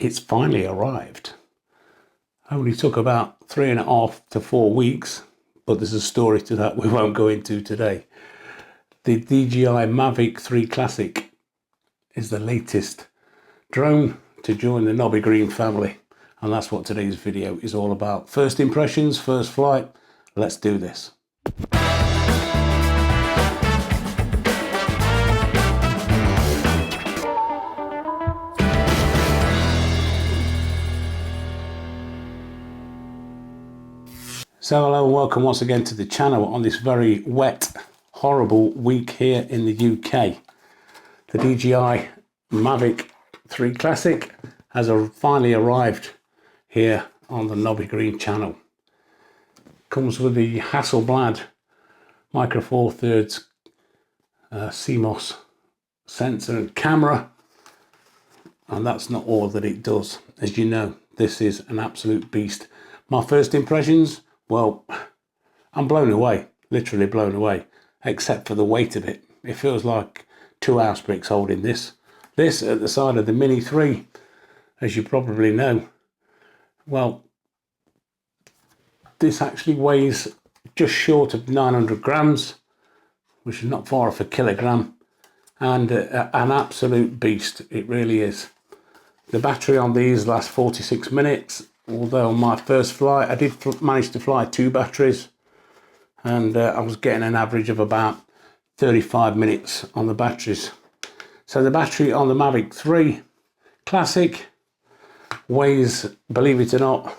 it's finally arrived. Only took about 3.5 to 4 weeks, but there's a story to that we won't go into today. The DJI Mavic 3 Classic is the latest drone to join the Nobby Green family, and that's what today's video is all about. First impressions, first flight. Let's do this. So hello and welcome once again to the channel on this very wet, horrible week here in the UK. The DJI Mavic 3 Classic has finally arrived here on the Nobby Green channel. Comes with the Hasselblad Micro Four Thirds CMOS sensor and camera, and that's not all that it does. As you know, this is an absolute beast. My first impressions, well, I'm blown away, literally blown away, except for the weight of it. It feels like 2 house bricks holding this. This at the side of the Mini 3, as you probably know. Well, this actually weighs just short of 900 grams, which is not far off a kilogram, and an absolute beast, it really is. The battery on these lasts 46 minutes. Although on my first flight I did manage to fly 2 batteries, and I was getting an average of about 35 minutes on the batteries. So the battery on the Mavic 3 Classic weighs, believe it or not,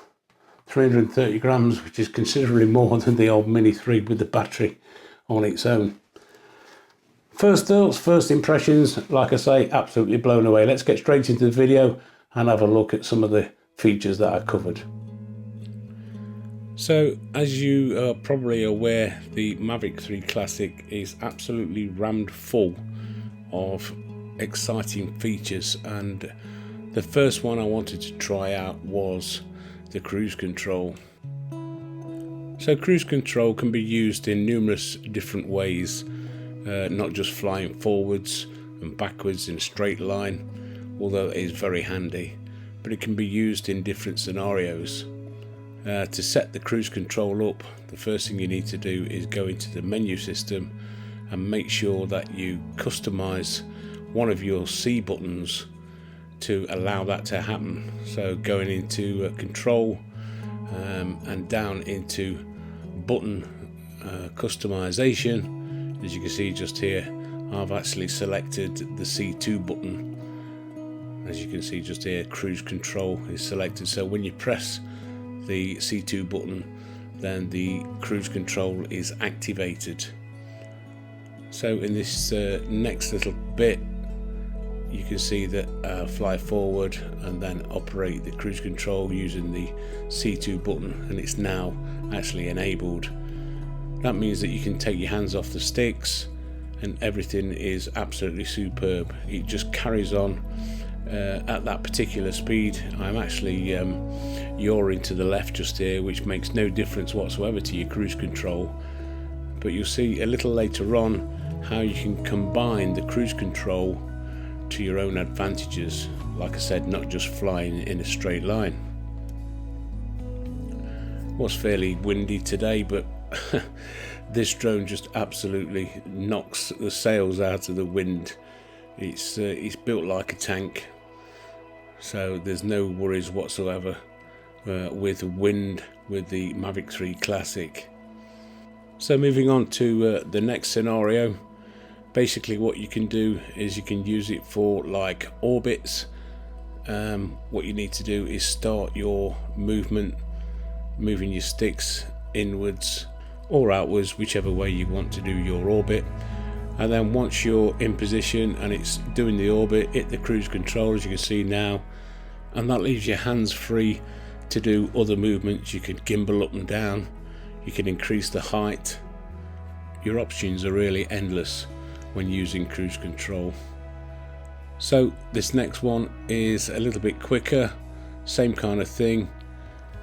330 grams, which is considerably more than the old Mini 3 with the battery on its own. First thoughts, first impressions, like I say, absolutely blown away. Let's get straight into the video and have a look at some of the features that I covered. So, as you are probably aware, the Mavic 3 Classic is absolutely rammed full of exciting features, and the first one I wanted to try out was the cruise control. So cruise control can be used in numerous different ways, not just flying forwards and backwards in a straight line, although it is very handy. But it can be used in different scenarios. To set the cruise control up, the first thing you need to do is go into the menu system and make sure that you customize one of your C buttons to allow that to happen. So going into control and down into button customization, as you can see just here, I've actually selected the C2 button. As you can see just here, cruise control is selected, so when you press the C2 button, then the cruise control is activated. So in this next little bit, you can see that fly forward and then operate the cruise control using the C2 button, and it's now actually enabled. That means that you can take your hands off the sticks and everything is absolutely superb. It just carries on at that particular speed. I'm actually yawing to the left just here, which makes no difference whatsoever to your cruise control, but you'll see a little later on how you can combine the cruise control to your own advantages. Like I said, not just flying in a straight line. It was fairly windy today, but this drone just absolutely knocks the sails out of the wind. It's built like a tank, so there's no worries whatsoever with wind with the Mavic 3 Classic. So moving on to the next scenario, basically what you can do is you can use it for like orbits. What you need to do is start your movement, moving your sticks inwards or outwards, whichever way you want to do your orbit. And then once you're in position and it's doing the orbit, hit the cruise control, as you can see now, and that leaves your hands free to do other movements. You can gimbal up and down, you can increase the height. Your options are really endless when using cruise control. So this next one is a little bit quicker, same kind of thing.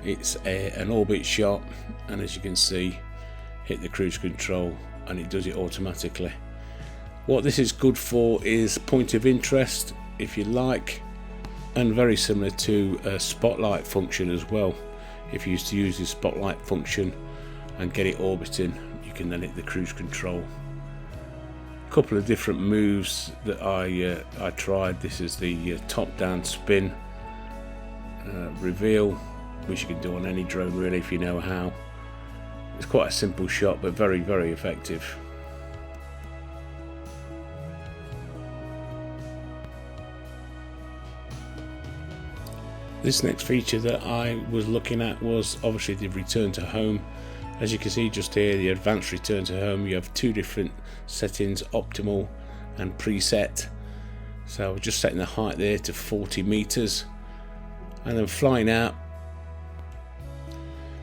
It's an orbit shot, and as you can see, hit the cruise control and it does it automatically. What this is good for is point of interest. If you like, and very similar to a spotlight function as well. If you used to use the spotlight function and get it orbiting, you can then hit the cruise control. A couple of different moves that I tried. This is the top down spin reveal, which you can do on any drone really if you know how. It's quite a simple shot, but very, very effective. This next feature that I was looking at was obviously the return to home. As you can see just here, the advanced return to home, you have two different settings, optimal and preset. So I was just setting the height there to 40 meters and then flying out.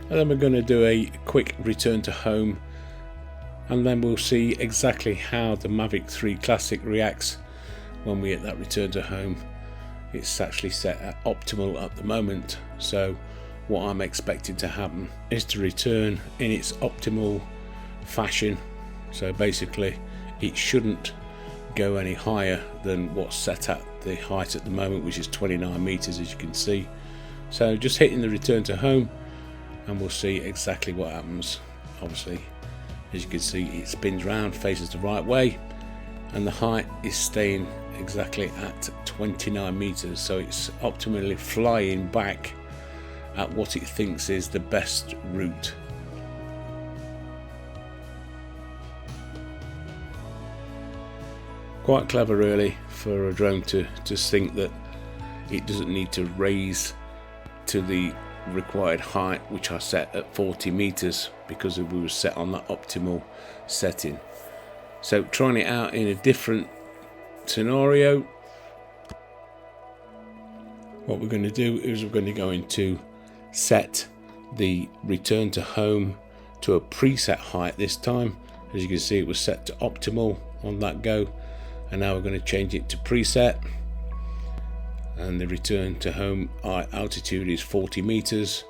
And then we're going to do a quick return to home, and then we'll see exactly how the Mavic 3 Classic reacts when we hit that return to home. It's actually set at optimal at the moment, so what I'm expecting to happen is to return in its optimal fashion. So basically it shouldn't go any higher than what's set at the height at the moment, which is 29 meters, as you can see. So just hitting the return to home and we'll see exactly what happens. Obviously, as you can see, it spins round, faces the right way, and the height is staying exactly at 29 meters, so it's optimally flying back at what it thinks is the best route. Quite clever really for a drone to think that it doesn't need to raise to the required height, which I set at 40 meters because we were set on that optimal setting. So trying it out in a different scenario, what we're going to do is we're going to go into set the return to home to a preset height this time. As you can see, it was set to optimal on that go, and now we're going to change it to preset, and the return to home altitude is 40 meters,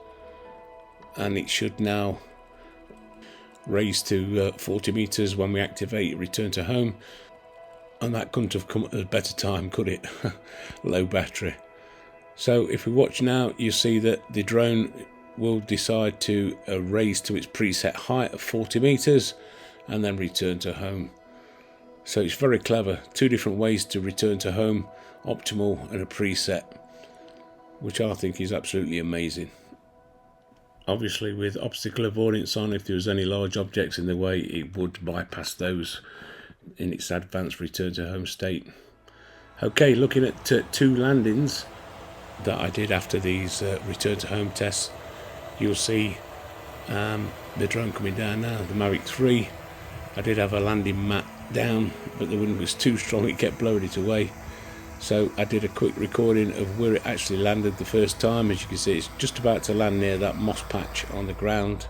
and it should now raise to 40 meters when we activate return to home. And that couldn't have come at a better time, could it? Low battery. So if we watch now, you see that the drone will decide to raise to its preset height of 40 meters and then return to home. So it's very clever. Two different ways to return to home, optimal and a preset, which I think is absolutely amazing. Obviously with obstacle avoidance on, if there was any large objects in the way, it would bypass those in its advanced return to home state. Okay, looking at two landings that I did after these return to home tests, you'll see the drone coming down now, the Mavic 3. I did have a landing mat down, but the wind was too strong, it kept blowing it away. So I did a quick recording of where it actually landed the first time. As you can see, it's just about to land near that moss patch on the ground.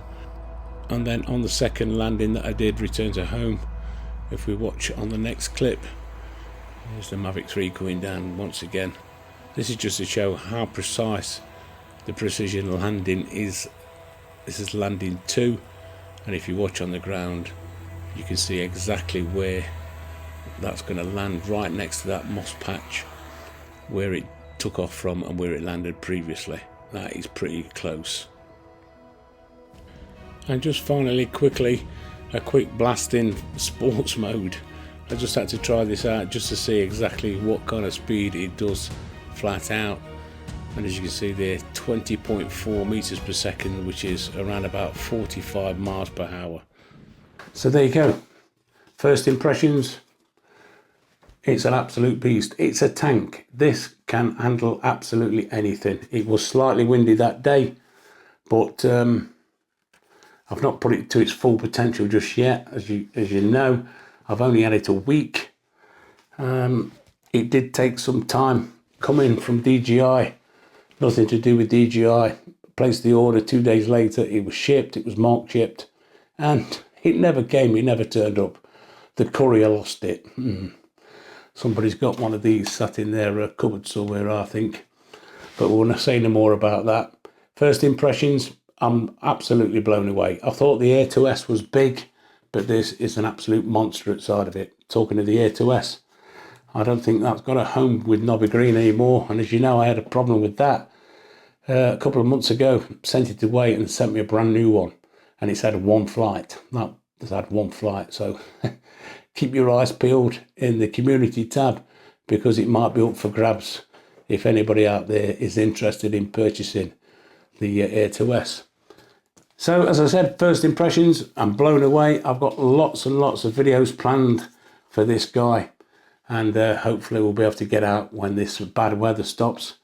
And then on the second landing that I did return to home, if we watch on the next clip, there's the Mavic 3 coming down once again. This is just to show how precise the precision landing is. This is landing 2, and if you watch on the ground, you can see exactly where that's going to land, right next to that moss patch where it took off from and where it landed previously. That is pretty close. And just finally, quickly, a quick blast in sports mode. I just had to try this out just to see exactly what kind of speed it does flat out, and as you can see there, 20.4 meters per second, which is around about 45 miles per hour. So there you go, first impressions. It's an absolute beast. It's a tank. This can handle absolutely anything. It was slightly windy that day, but I've not put it to its full potential just yet. As you know, I've only had it a week. It did take some time coming from DJI. Nothing to do with DJI. Placed the order 2 days later. It was shipped. It was marked shipped, and it never came. It never turned up. The courier lost it. Somebody's got one of these sat in their cupboard somewhere, I think. But we'll not say no more about that. First impressions, I'm absolutely blown away. I thought the Air 2S was big, but this is an absolute monster outside of it. Talking of the Air 2S, I don't think that's got a home with Nobby Green anymore. And as you know, I had a problem with that a couple of months ago. Sent it away and sent me a brand new one, and it's had one flight. That has had one flight. So keep your eyes peeled in the community tab, because it might be up for grabs if anybody out there is interested in purchasing the Air 2S. So as I said, first impressions, I'm blown away. I've got lots and lots of videos planned for this guy, and hopefully we'll be able to get out when this bad weather stops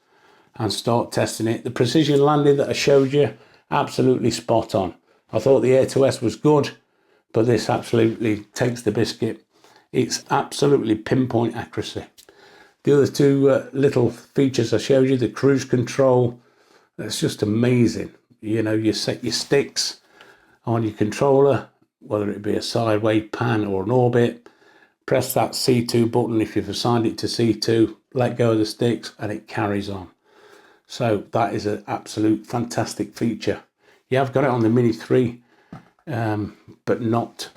and start testing it. The precision landing that I showed you, absolutely spot on. I thought the Air 2S was good, but this absolutely takes the biscuit. It's absolutely pinpoint accuracy. The other two little features I showed you, the cruise control, that's just amazing. You know, you set your sticks on your controller, whether it be a sideways pan or an orbit, press that C2 button if you've assigned it to C2, let go of the sticks and it carries on. So that is an absolute fantastic feature. Yeah, I've got it on the Mini 3, but not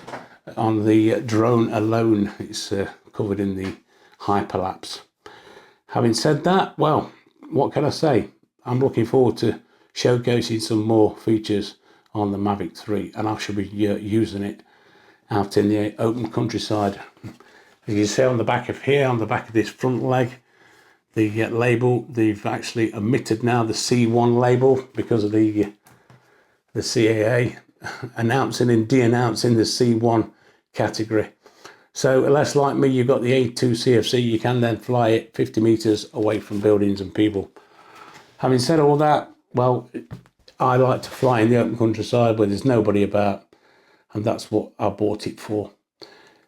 on the drone alone. It's covered in the hyperlapse. Having said that, well, what can I say? I'm looking forward to showcasing some more features on the Mavic 3, and I shall be using it out in the open countryside. As you see on the back of here, on the back of this front leg, the label, they've actually omitted now the C1 label because of the CAA announcing and de-announcing the C1 category. So unless, like me, you've got the A2 CFC, you can then fly it 50 meters away from buildings and people. Having said all that, well, I like to fly in the open countryside where there's nobody about, and that's what I bought it for.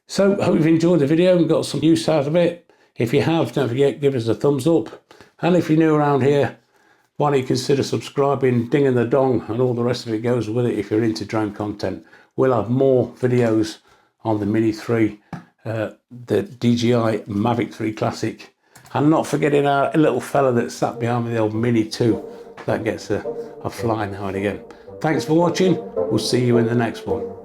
So I hope you've enjoyed the video and got some use out of it. If you have, don't forget, give us a thumbs up. And if you're new around here, why don't you consider subscribing, dinging the dong, and all the rest of it goes with it if you're into drone content. We'll have more videos on the Mini 3, the DJI Mavic 3 Classic, and not forgetting our little fella that sat behind me, the old Mini 2, that gets a fly now and again. Thanks for watching. We'll see you in the next one.